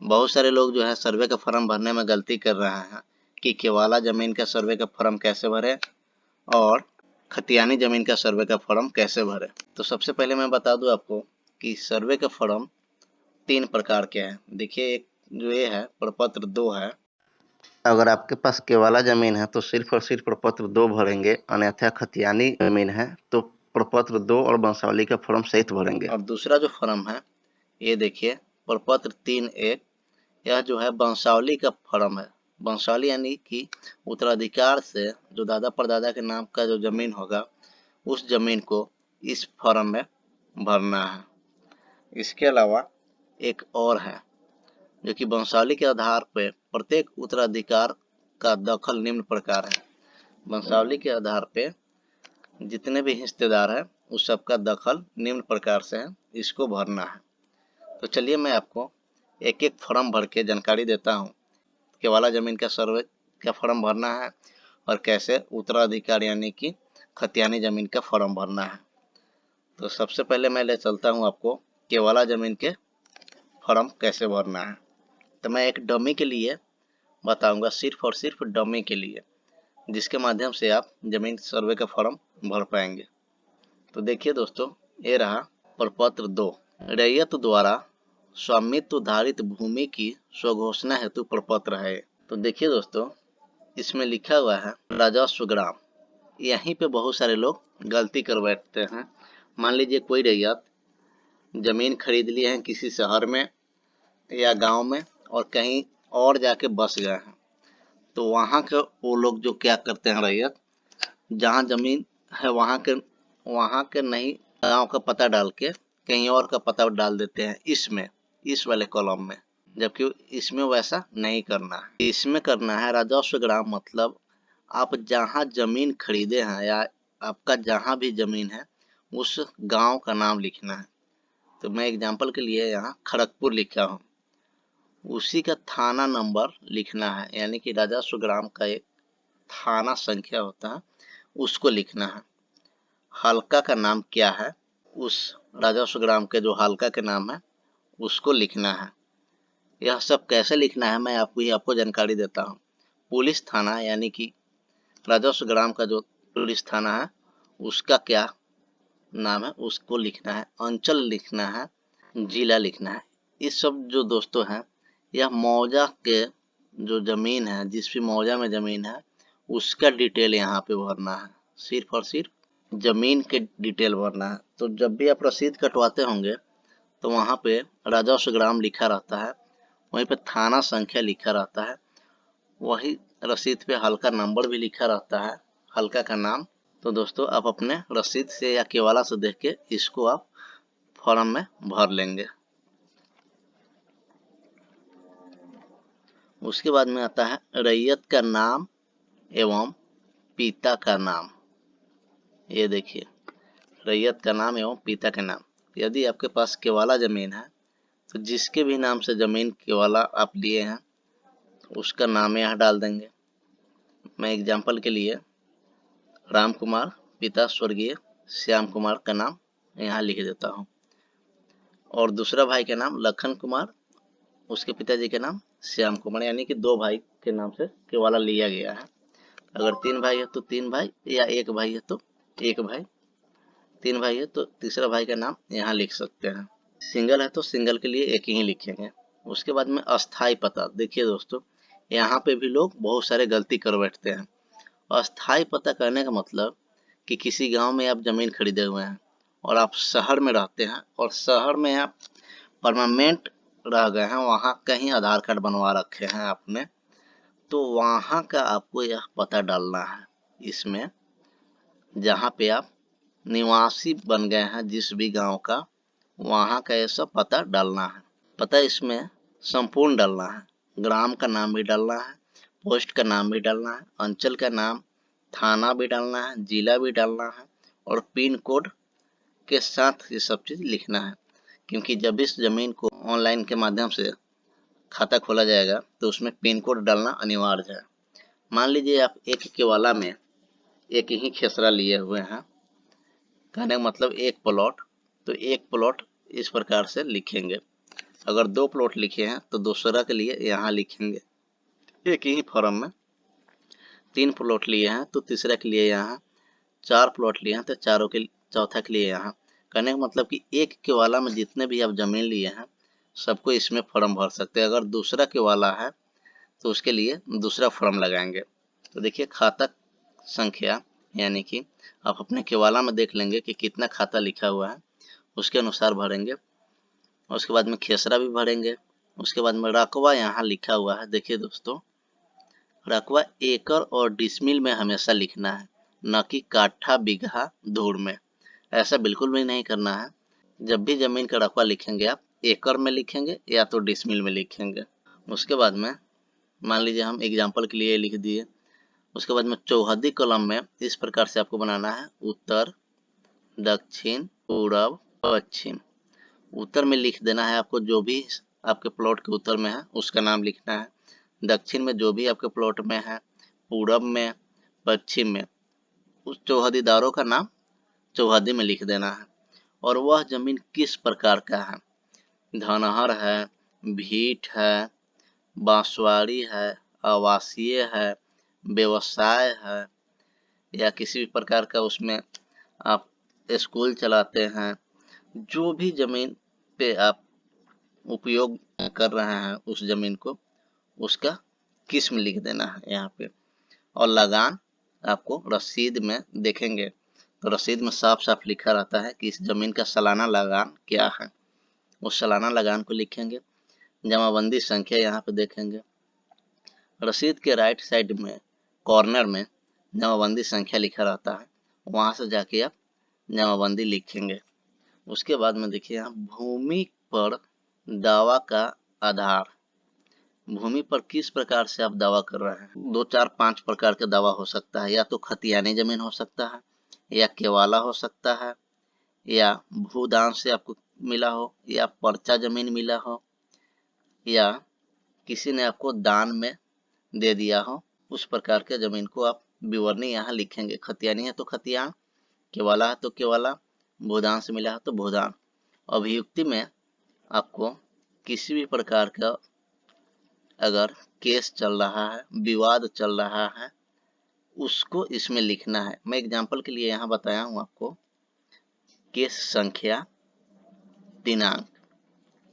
बहुत सारे लोग जो है सर्वे का फॉर्म भरने में गलती कर रहे हैं कि केवाला ज़मीन का सर्वे का फॉर्म कैसे भरें और खतियानी ज़मीन का सर्वे का फॉर्म कैसे भरें। तो सबसे पहले मैं बता दूं आपको कि सर्वे का फॉर्म 3 प्रकार के हैं। देखिए, एक जो ये है प्रपत्र 2 है। अगर आपके पास केवाला ज़मीन है तो सिर्फ और सिर्फ प्रपत्र 2 भरेंगे, अन्यथा खतियानी ज़मीन है तो प्रपत्र 2 और वंशावली का फॉर्म सहित भरेंगे। और दूसरा जो फॉर्म है ये देखिए प्रपत्र 3(1), यह जो है वंशावली का फॉर्म है। वंशावली यानी कि उत्तराधिकार से जो दादा परदादा के नाम का जो जमीन होगा उस जमीन को इस फॉर्म में भरना है। इसके अलावा एक और है जो कि वंशावली के आधार पर प्रत्येक उत्तराधिकार का दखल निम्न प्रकार है। वंशावली के आधार पे जितने भी हिस्सेदार हैं उस सबका दखल निम्न प्रकार से है, इसको भरना है। तो चलिए मैं आपको एक एक फॉर्म भर के जानकारी देता हूँ। केवाला ज़मीन का सर्वे का फॉर्म भरना है और कैसे उत्तराधिकार यानी कि खतियानी ज़मीन का फॉर्म भरना है। तो सबसे पहले मैं ले चलता हूँ आपको केवाला ज़मीन के फॉर्म कैसे भरना है। तो मैं एक डमी के लिए बताऊंगा, सिर्फ और सिर्फ डमी के लिए, जिसके माध्यम से आप ज़मीन सर्वे का फॉर्म भर पाएंगे। तो देखिए दोस्तों, ये रहा प्रपत्र 2, रैयत द्वारा स्वामित्व धारित भूमि की स्वघोषणा हेतु प्रपत्र है। तो देखिए दोस्तों, इसमें लिखा हुआ है राजस्व ग्राम। यहीं पे बहुत सारे लोग गलती कर बैठते हैं। मान लीजिए कोई रैयत जमीन खरीद लिए हैं किसी शहर में या गांव में और कहीं और जाके बस गए हैं, तो वहाँ के वो लोग जो क्या करते हैं, रैयत जहाँ जमीन है वहाँ के नहीं गांव का पता डाल के कहीं और का पता डाल देते हैं इस वाले कॉलम में, जबकि इसमें वैसा नहीं करना है। इसमें करना है राजस्व ग्राम, मतलब आप जहाँ जमीन खरीदे हैं या आपका जहाँ भी जमीन है उस गांव का नाम लिखना है। तो मैं एग्जांपल के लिए यहाँ खड़गपुर लिखा हूँ, उसी का थाना नंबर लिखना है, यानी कि राजस्व ग्राम का एक थाना संख्या होता है उसको लिखना है। हल्का का नाम क्या है, उस राजस्व ग्राम के जो हल्का के नाम है उसको लिखना है। यह सब कैसे लिखना है मैं आपको जानकारी देता हूँ। पुलिस थाना यानी कि राजस्व ग्राम का जो पुलिस थाना है उसका क्या नाम है उसको लिखना है, अंचल लिखना है, जिला लिखना है। इस सब जो दोस्तों हैं, यह मौजा के जो जमीन है, जिस भी मौजा में जमीन है उसका डिटेल यहाँ पे भरना है, सिर्फ और सिर्फ जमीन के डिटेल भरना है। तो जब भी आप रसीद कटवाते होंगे तो वहाँ पे राजस्व ग्राम लिखा रहता है, वहीं पे थाना संख्या लिखा रहता है, वही रसीद पे हल्का नंबर भी लिखा रहता है, हल्का का नाम। तो दोस्तों आप अपने रसीद से या केवाला से देख के इसको आप फॉर्म में भर लेंगे। उसके बाद में आता है रैयत का नाम एवं पिता का नाम। ये देखिए, रैयत का नाम एवं पिता का नाम। यदि आपके पास केवाला ज़मीन है तो जिसके भी नाम से ज़मीन केवाला आप लिए हैं उसका नाम यहाँ डाल देंगे। मैं एग्जांपल के लिए राम कुमार पिता स्वर्गीय श्याम कुमार का नाम यहाँ लिख देता हूँ, और दूसरा भाई का नाम लखन कुमार, उसके पिताजी के नाम श्याम कुमार, यानी कि 2 भाई के नाम से केवाला लिया गया है। अगर 3 भाई है तो 3 भाई, या 1 भाई है तो 1 भाई, 3 भाई है तो तीसरा भाई का नाम यहाँ लिख सकते हैं। सिंगल है तो सिंगल के लिए एक ही लिखेंगे। उसके बाद में अस्थाई पता। देखिए दोस्तों, यहाँ पे भी लोग बहुत सारे गलती कर बैठते हैं। अस्थाई पता कहने का मतलब कि किसी गांव में आप जमीन खरीदे हुए हैं और आप शहर में रहते हैं और शहर में आप परमानेंट रह गए हैं, वहाँ कहीं आधार कार्ड बनवा रखे हैं आपने, तो वहाँ का आपको यह पता डालना है इसमें, जहाँ पे आप निवासी बन गए हैं जिस भी गांव का, वहाँ का ये सब पता डालना है। पता इसमें संपूर्ण डालना है, ग्राम का नाम भी डालना है, पोस्ट का नाम भी डालना है, अंचल का नाम, थाना भी डालना है, जिला भी डालना है, और पिन कोड के साथ ये सब चीज़ लिखना है। क्योंकि जब इस ज़मीन को ऑनलाइन के माध्यम से खाता खोला जाएगा तो उसमें पिन कोड डालना अनिवार्य है। मान लीजिए आप एक केवाला में एक ही खेसरा लिए हुए हैं, कहने का मतलब एक प्लॉट, तो एक प्लॉट इस प्रकार से लिखेंगे अगर 2 प्लॉट लिखे हैं तो दूसरा के लिए यहाँ लिखेंगे एक ही फॉर्म में। 3 प्लॉट लिए हैं तो तीसरा के लिए यहाँ, 4 प्लॉट लिए हैं तो चारों के चौथा के लिए यहाँ। कहने का मतलब कि एक के वाला में जितने भी आप जमीन लिए हैं सबको इसमें फॉर्म भर सकते हैं। अगर दूसरा के वाला है तो उसके लिए दूसरा फॉर्म लगाएंगे। तो देखिए खाता संख्या, यानी कि आप अपने केवाला में देख लेंगे कि कितना खाता लिखा हुआ है, उसके अनुसार भरेंगे। और उसके बाद में खेसरा भी भरेंगे। उसके बाद में रकबा यहाँ लिखा हुआ है। देखिए दोस्तों, रकबा एकड़ और डिसमिल में हमेशा लिखना है, न कि काठा बीघा धूर में। ऐसा बिल्कुल भी नहीं करना है। जब भी जमीन का रकबा लिखेंगे आप एकड़ में लिखेंगे या तो डिसमिल में लिखेंगे। उसके बाद में मान लीजिए हम एग्जाम्पल के लिए लिख दिए। उसके बाद में चौहद्दी कॉलम में इस प्रकार से आपको बनाना है, उत्तर, दक्षिण, पूरब, पश्चिम। उत्तर में लिख देना है आपको जो भी आपके प्लॉट के उत्तर में है उसका नाम लिखना है। दक्षिण में जो भी आपके प्लॉट में है, पूरब में, पश्चिम में उस चौहद्दीदारों का नाम चौहद्दी में लिख देना है। और वह जमीन किस प्रकार का है, धनहर है, भीट है, बांसवाड़ी है, आवासीय है, व्यवसाय है, या किसी भी प्रकार का उसमें आप स्कूल चलाते हैं। जो भी जमीन पे आप उपयोग कर रहे हैं उस जमीन को, उसका किस्म लिख देना है यहाँ पे। और लगान आपको रसीद में देखेंगे तो रसीद में साफ साफ लिखा रहता है कि इस जमीन का सालाना लगान क्या है, उस सालाना लगान को लिखेंगे। जमाबंदी संख्या यहाँ पे देखेंगे। रसीद के राइट साइड में कॉर्नर में जमाबंदी संख्या लिखा रहता है, वहाँ से जाके आप जमाबंदी लिखेंगे। उसके बाद में देखिए यहाँ भूमि पर दावा का आधार। भूमि पर किस प्रकार से आप दावा कर रहे हैं, 2, 4, 5 प्रकार का दावा हो सकता है। या तो खतियानी जमीन हो सकता है, या केवाला हो सकता है, या भूदान से आपको मिला हो, या पर्चा जमीन मिला हो, या किसी ने आपको दान में दे दिया हो। उस प्रकार के जमीन को आप विवरणी यहाँ लिखेंगे। खतियानी है तो खतियान, केवाला है तो केवाला, भूदान से मिला है तो भूदान। अभियुक्ति में आपको किसी भी प्रकार का अगर केस चल रहा है, विवाद चल रहा है, उसको इसमें लिखना है। मैं एग्जांपल के लिए यहाँ बताया हूँ आपको, केस संख्या, दिनांक।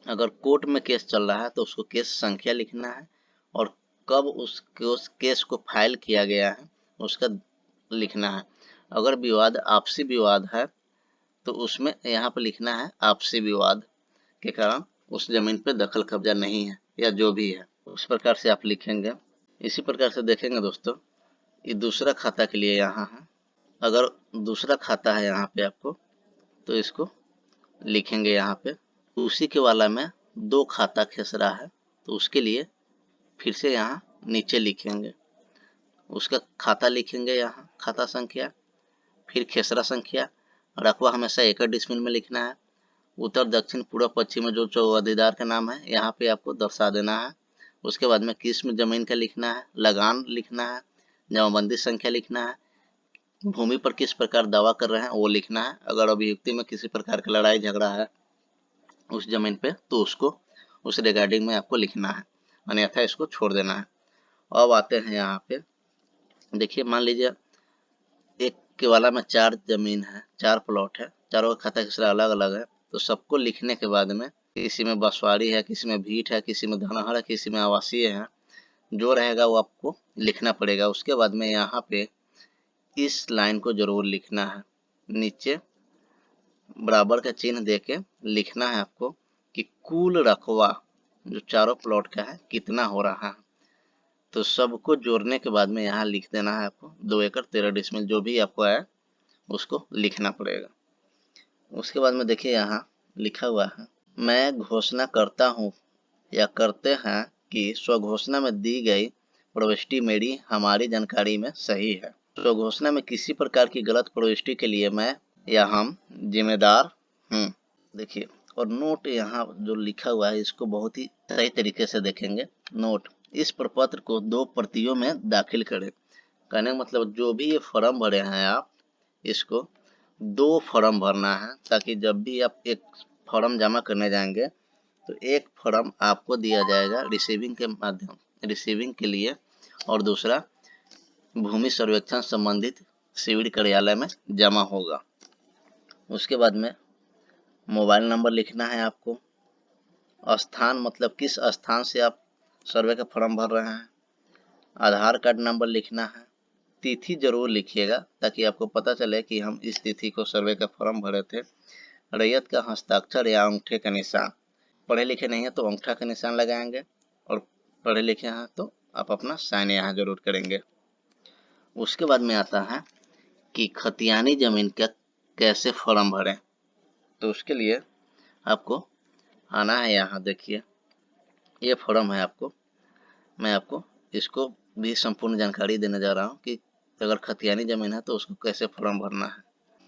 अगर कोर्ट में केस चल रहा है तो उसको केस संख्या लिखना है, और कब उस केस को फाइल किया गया है उसका लिखना है। अगर विवाद आपसी विवाद है तो उसमें यहाँ पर लिखना है आपसी विवाद के कारण उस जमीन पे दखल कब्जा नहीं है, या जो भी है उस प्रकार से आप लिखेंगे। इसी प्रकार से देखेंगे दोस्तों, ये दूसरा खाता के लिए यहाँ है। अगर दूसरा खाता है यहाँ पे आपको तो इसको लिखेंगे यहाँ पे। उसी के वाला में 2 खाता खेसरा है तो उसके लिए फिर से यहाँ नीचे लिखेंगे, उसका खाता लिखेंगे यहाँ, खाता संख्या, फिर खेसरा संख्या। रकबा हमेशा एकड़ डिसमिल में लिखना है। उत्तर, दक्षिण, पूर्व, पश्चिम में जो चौहद्दीदार का नाम है यहाँ पे आपको दर्शा देना है। उसके बाद में किस्म जमीन का लिखना है, लगान लिखना है, जमाबंदी संख्या लिखना है, भूमि पर किस प्रकार दावा कर रहे हैं वो लिखना है। अगर अभियुक्ति में किसी प्रकार का लड़ाई झगड़ा है उस जमीन पे तो उसको उस रिगार्डिंग में आपको लिखना है, अन्यथा इसको छोड़ देना है। अब आते हैं यहाँ पे, देखिए मान लीजिए एक केवाला में 4 जमीन है, 4 प्लॉट है, चारों का खाता किसरा अलग अलग है। तो सबको लिखने के बाद में किसी में बसवाड़ी है, किसी में भीट है, किसी में धनहर है, किसी में आवासीय है, जो रहेगा वो आपको लिखना पड़ेगा। उसके बाद में यहाँ पे इस लाइन को जरूर लिखना है, नीचे बराबर का चिन्ह देके लिखना है आपको कि कुल रकबा जो चारों प्लॉट का है कितना हो रहा है। तो सबको जोड़ने के बाद में यहाँ लिख देना है आपको 2 एकड़ 13 डिसमिल, जो भी आपको आया उसको लिखना पड़ेगा। उसके बाद में देखिए यहाँ लिखा हुआ है, मैं घोषणा करता हूँ या करते हैं कि स्वघोषणा में दी गई प्रविष्टि मेरी हमारी जानकारी में सही है। स्वघोषणा में किसी प्रकार की गलत प्रविष्टि के लिए मैं या हम जिम्मेदार हूँ। देखिए, और नोट यहाँ जो लिखा हुआ है इसको बहुत ही सही तरीके से देखेंगे। नोट, इस प्रपत्र को 2 प्रतियों में दाखिल करें। कहने का मतलब जो भी ये फॉर्म भरे हैं आप, इसको 2 फॉर्म भरना है, ताकि जब भी आप एक फॉर्म जमा करने जाएंगे तो एक फॉर्म आपको दिया जाएगा रिसीविंग के लिए, और दूसरा भूमि सर्वेक्षण संबंधित सिविल कार्यालय में जमा होगा। उसके बाद में मोबाइल नंबर लिखना है आपको, स्थान मतलब किस स्थान से आप सर्वे का फॉर्म भर रहे हैं, आधार कार्ड नंबर लिखना है, तिथि जरूर लिखिएगा ताकि आपको पता चले कि हम इस तिथि को सर्वे का फॉर्म भरे थे, रैयत का हस्ताक्षर या अंगूठे का निशान, पढ़े लिखे नहीं है तो अंगूठा का निशान लगाएंगे, और पढ़े लिखे हैं तो आप अपना साइन यहाँ जरूर करेंगे। उसके बाद में आता है कि खतियानी जमीन का कैसे फॉर्म भरें। तो उसके लिए आपको आना है, यहाँ देखिए ये फॉर्म है, मैं आपको इसको भी संपूर्ण जानकारी देने जा रहा हूँ कि अगर खतियानी जमीन है तो उसको कैसे फॉर्म भरना है।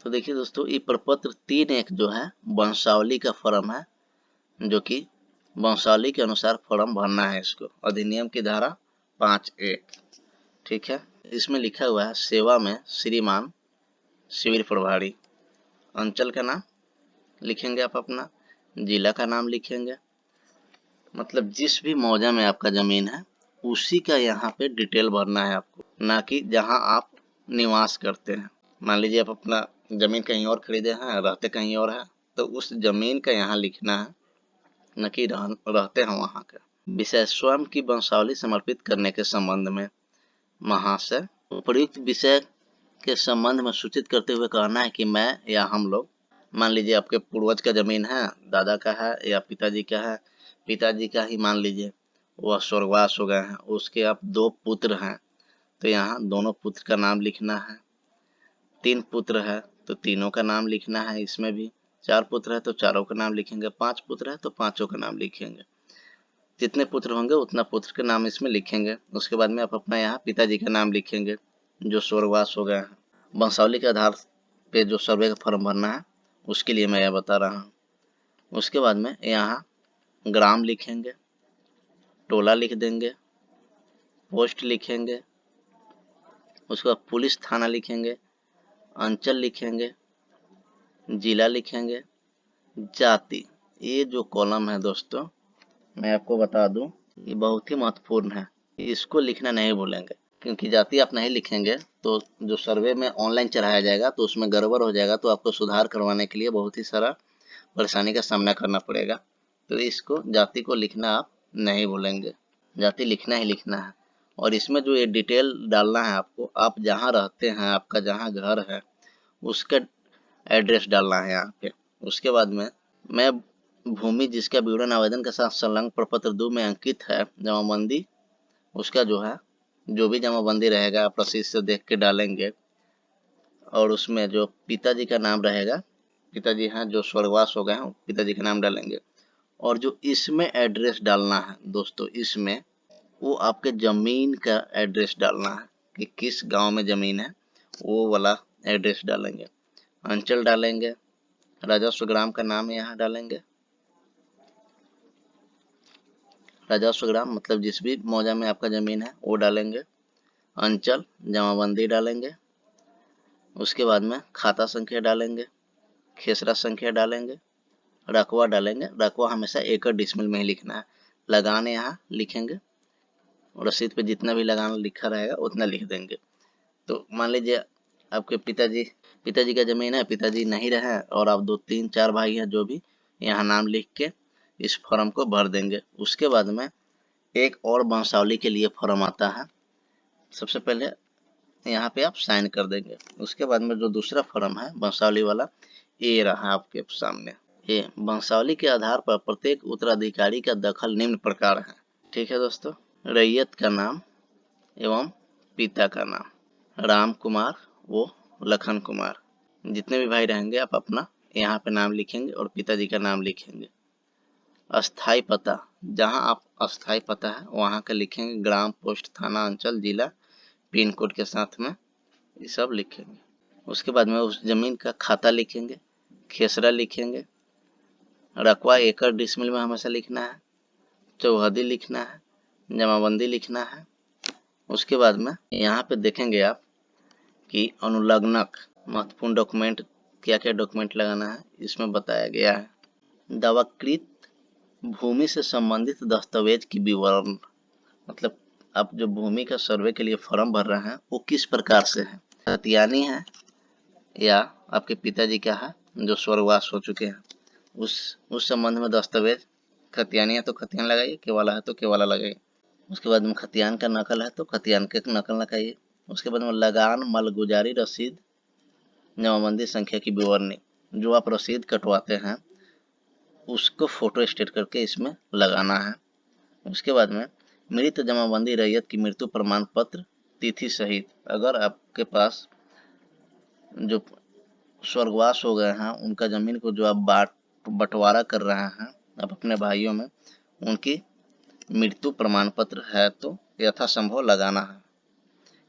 तो देखिए दोस्तों, ये प्रपत्र 3(1) जो है वंशावली का फॉर्म है, जो कि वंशावली के अनुसार फॉर्म भरना है इसको, अधिनियम की धारा 5(1), ठीक है। इसमें लिखा हुआ है सेवा में श्रीमान सिविल प्रभारी, अंचल का नाम लिखेंगे आप अपना, जिला का नाम लिखेंगे, मतलब जिस भी मौजा में आपका जमीन है उसी का यहाँ पे डिटेल भरना है आपको, ना कि जहाँ आप निवास करते हैं। मान लीजिए आप अपना जमीन कहीं और खरीदे हैं, रहते कहीं और है, तो उस जमीन का यहाँ लिखना है, न कि रहते हैं वहाँ का। विषय स्वयं की वंशावली समर्पित करने के संबंध में महाशय उपयुक्त विषय के संबंध में सूचित करते हुए कहना है कि मैं या हम लोग, मान लीजिए आपके पूर्वज का जमीन है, दादा का है या पिताजी का है, पिताजी का ही मान लीजिए वह स्वर्गवास हो गए हैं, उसके आप 2 पुत्र हैं तो यहाँ दोनों पुत्र का नाम लिखना है, 3 पुत्र है तो तीनों का नाम लिखना है, इसमें भी 4 पुत्र है तो चारों का नाम लिखेंगे, 5 पुत्र है तो पांचों का नाम लिखेंगे, जितने पुत्र होंगे उतना पुत्र का नाम इसमें लिखेंगे। उसके बाद में आप अपना यहाँ पिताजी का नाम लिखेंगे जो स्वर्गवास हो गए हैं। वंशावली के आधार पे जो सर्वे का फॉर्म भरना है उसके लिए मैं यह बता रहा हूँ। उसके बाद में यहाँ ग्राम लिखेंगे, टोला लिख देंगे, पोस्ट लिखेंगे, उसके बाद पुलिस थाना लिखेंगे, अंचल लिखेंगे, जिला लिखेंगे, जाति। ये जो कॉलम है दोस्तों, मैं आपको बता दूं ये बहुत ही महत्वपूर्ण है, इसको लिखना नहीं भूलेंगे, क्योंकि जाति आप नहीं लिखेंगे तो जो सर्वे में ऑनलाइन चढ़ाया जाएगा तो उसमें गड़बड़ हो जाएगा, तो आपको सुधार करवाने के लिए बहुत ही सारा परेशानी का सामना करना पड़ेगा। तो इसको जाति को लिखना आप नहीं भूलेंगे, जाति लिखना ही लिखना है। और इसमें जो ये डिटेल डालना है आपको, आप जहाँ रहते हैं, आपका जहाँ घर है उसका एड्रेस डालना है यहाँ पे। उसके बाद में मैं भूमि जिसका विवरण आवेदन के साथ संलग्न प्रपत्र 2 में अंकित है, जमाबंदी उसका जो है, जो भी जमाबंदी रहेगा आप रसीद से देख के डालेंगे, और उसमें जो पिताजी का नाम रहेगा, पिताजी हैं जो स्वर्गवास हो गए हैं, पिताजी का नाम डालेंगे। और जो इसमें एड्रेस डालना है दोस्तों, इसमें वो आपके जमीन का एड्रेस डालना है कि किस गांव में जमीन है, वो वाला एड्रेस डालेंगे, अंचल डालेंगे, राजस्व ग्राम का नाम यहाँ डालेंगे, राजस्व ग्राम मतलब जिस भी मौजा में आपका जमीन है वो डालेंगे, अंचल जमाबंदी डालेंगे, उसके बाद में खाता संख्या डालेंगे, खेसरा संख्या डालेंगे, रकबा डालेंगे, रकबा हमेशा एकड़ डिसमिल में ही लिखना है, लगान यहाँ लिखेंगे, रसीद पे जितना भी लगान लिखा रहेगा उतना लिख देंगे। तो मान लीजिए आपके पिताजी का जमीन है, पिताजी नहीं रहे और आप 2, 3, 4 भाई हैं, जो भी, यहाँ नाम लिख के इस फॉर्म को भर देंगे। उसके बाद में एक और वंशावली के लिए फॉर्म आता है, सबसे पहले यहाँ पे आप साइन कर देंगे। उसके बाद में जो दूसरा फॉर्म है वंशावली वाला, ये रहा आपके सामने। ये वंशावली के आधार पर प्रत्येक उत्तराधिकारी का दखल निम्न प्रकार है, ठीक है दोस्तों। रैयत का नाम एवं पिता का नाम, राम कुमार वो लखन कुमार, जितने भी भाई रहेंगे आप अपना यहाँ पे नाम लिखेंगे और पिताजी का नाम लिखेंगे। अस्थाई पता, जहाँ आप अस्थाई पता है वहाँ का लिखेंगे, ग्राम, पोस्ट, थाना, अंचल, जिला, पिन कोड के साथ में ये सब लिखेंगे। उसके बाद में उस जमीन का खाता लिखेंगे, खेसरा लिखेंगे, रकबा एकड़ डिसमिल में हमेशा लिखना है, चौहदी लिखना है, जमाबंदी लिखना है। उसके बाद में यहाँ पे देखेंगे आप कि अनुलग्नक महत्वपूर्ण डॉक्यूमेंट क्या क्या डॉक्यूमेंट लगाना है, इसमें बताया गया है। दावाकृत भूमि से संबंधित दस्तावेज की विवरण, मतलब आप जो भूमि का सर्वे के लिए फॉर्म भर रहे हैं वो किस प्रकार से है, खतियानी है या आपके पिताजी का है जो स्वर्गवास हो चुके हैं, उस संबंध में दस्तावेज। खतियानी है तो खतियान लगाइए, केवाला है तो केवाला लगाइए। उसके बाद में खतियान का नकल है तो खतियान के नकल लगाइए। उसके बाद में लगान, मालगुजारी रसीद, जमाबंदी संख्या की विवरणी, जो आप रसीद कटवाते हैं उसको फोटो स्टेट करके इसमें लगाना है। उसके बाद में मृत जमाबंदी रैयत की मृत्यु प्रमाण पत्र तिथि सहित, अगर आपके पास जो स्वर्गवास हो गए हैं उनका जमीन को जो आप बंटवारा कर रहे हैं आप अपने भाइयों में, उनकी मृत्यु प्रमाण पत्र है तो यथासंभव लगाना है।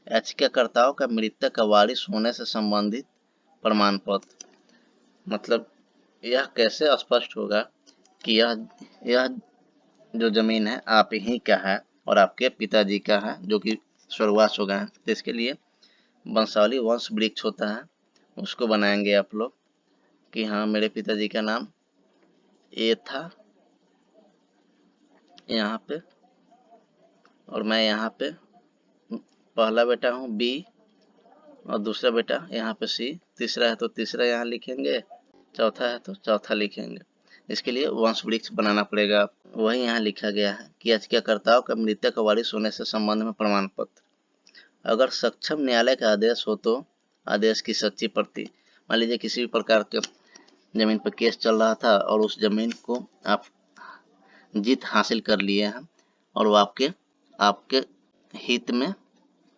याचिकाकर्ताओं का मृतक का वारिस होने से संबंधित प्रमाण पत्र, मतलब यह कैसे स्पष्ट होगा कि यह जो जमीन है आप ही का है और आपके पिताजी का है जो कि स्वर्गवास हो गए हैं। तो इसके लिए वंशावली वंश वृक्ष होता है, उसको बनाएंगे आप लोग कि हाँ मेरे पिताजी का नाम ए था यहाँ पे और मैं यहाँ पे पहला बेटा हूँ बी और दूसरा बेटा यहाँ पे सी, तीसरा है तो तीसरा यहाँ लिखेंगे, चौथा है तो चौथा लिखेंगे। इसके लिए वंश वृक्ष बनाना पड़ेगा। वही यहाँ लिखा गया है कि याचिकाकर्ताओं का मृतक का वारिस होने से संबंध में प्रमाण पत्र, अगर सक्षम न्यायालय का आदेश हो तो आदेश की सच्ची प्रति। मान लीजिए किसी भी प्रकार के जमीन पर केस चल रहा था और उस जमीन को आप जीत हासिल कर लिए हैं और वो आपके आपके हित में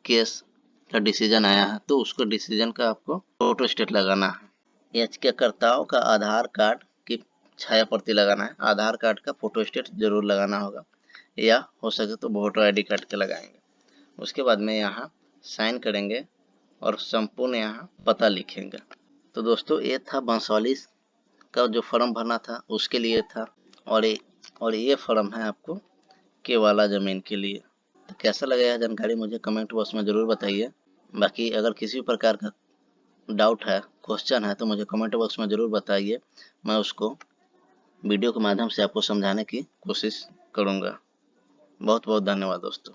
केस का डिसीजन आया है तो उसको डिसीजन का आपको फोटो स्टेट लगाना है। याचिकाकर्ताओं का आधार कार्ड की छाया प्रति लगाना है, आधार कार्ड का फोटो स्टेट जरूर लगाना होगा या हो सके तो वोटर आईडी कार्ड के लगाएंगे। उसके बाद में यहाँ साइन करेंगे और संपूर्ण यहाँ पता लिखेंगे। तो दोस्तों ये था वंशावली का जो फॉर्म भरना था उसके लिए था और ये फॉर्म है आपको केवाला जमीन के लिए। तो कैसा लगा यह जानकारी मुझे कमेंट बॉक्स में ज़रूर बताइए। बाकी अगर किसी प्रकार का डाउट है, क्वेश्चन है तो मुझे कमेंट बॉक्स में ज़रूर बताइए, मैं उसको वीडियो के माध्यम से आपको समझाने की कोशिश करूँगा। बहुत बहुत धन्यवाद दोस्तों।